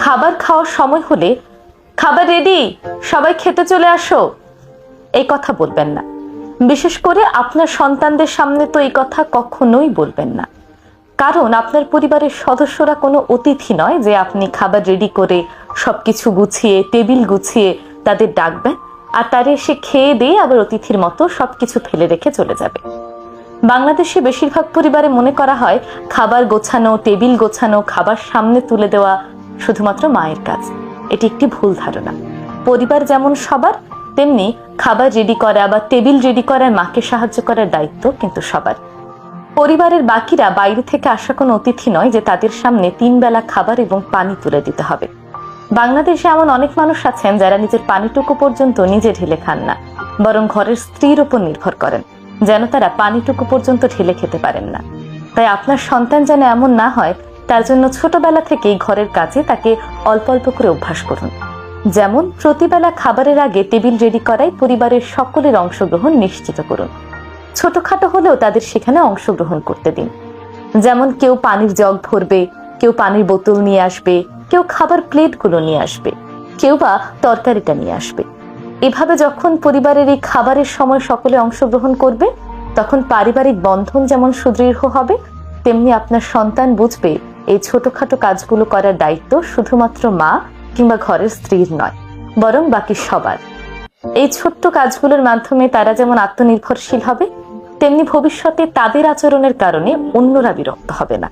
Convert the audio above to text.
খাবার খাওয়ার সময় হলে খাবার রেডি, সবাই খেতে চলে আসো, এই কথা বলবেন না। বিশেষ করে আপনার সন্তানদের সামনে তো এই কথা কখনোই বলবেন না। কারণ আপনার পরিবারের সদস্যরা কোনো অতিথি নয় যে আপনি খাবার রেডি করে সবকিছু গুছিয়ে টেবিল গুছিয়ে তাদের ডাকবেন আর তারা এসে খেয়ে দিয়ে আবার অতিথির মতো সবকিছু ফেলে রেখে চলে যাবে। বাংলাদেশে বেশিরভাগ পরিবারে মনে করা হয় খাবার গোছানো, টেবিল গোছানো, খাবার সামনে তুলে দেওয়া শুধুমাত্র মায়ের কাজ। এটি একটি ভুল ধারণা। পরিবার যেমন সবার, তেমনি খাবার রেডি করা বা টেবিল রেডি করার মাকে সাহায্য করার দায়িত্ব কিন্তু সবার। পরিবারের বাকিরা বাইরে থেকে আসা কোনো অতিথি নয় যে তাদের সামনে 3 বেলা খাবার এবং পানি তুলে দিতে হবে। বাংলাদেশে এমন অনেক মানুষ আছেন যারা নিজের পানিটুকু পর্যন্ত নিজে ঢেলে খান না, বরং ঘরের স্ত্রীর উপর নির্ভর করেন যেন তারা পানিটুকু পর্যন্ত ঢেলে খেতে পারেন না। তাই আপনার সন্তান যেন এমন না হয়, তার জন্য ছোটবেলা থেকেই ঘরের কাজে তাকে অল্প অল্প করে অভ্যাস করুন। যেমন প্রতিবেলা খাবারের আগে টেবিল রেডি করায় পরিবারের সকলের অংশগ্রহণ নিশ্চিত করুন। ছোটখাটো হলেও তাদের সেখানে অংশগ্রহণ করতে দিন। যেমন কেউ পানির জগ ভরবে, কেউ পানির বোতল নিয়ে আসবে, কেউ খাবার প্লেটগুলো নিয়ে আসবে, কেউ বা তরকারিটা নিয়ে আসবে। এভাবে যখন পরিবারের এই খাবারের সময় সকলে অংশগ্রহণ করবে, তখন পারিবারিক বন্ধন যেমন সুদৃঢ় হবে, তেমনি আপনার সন্তান বুঝবে এই ছোটখাটো কাজগুলো করার দায়িত্ব শুধুমাত্র মা কিংবা ঘরের স্ত্রীর নয়, বরং বাকি সবার। এই ছোট্ট কাজগুলোর মাধ্যমে তারা যেমন আত্মনির্ভরশীল হবে, তেমনি ভবিষ্যতে তাদের আচরণের কারণে অন্যরা বিরক্ত হবে না।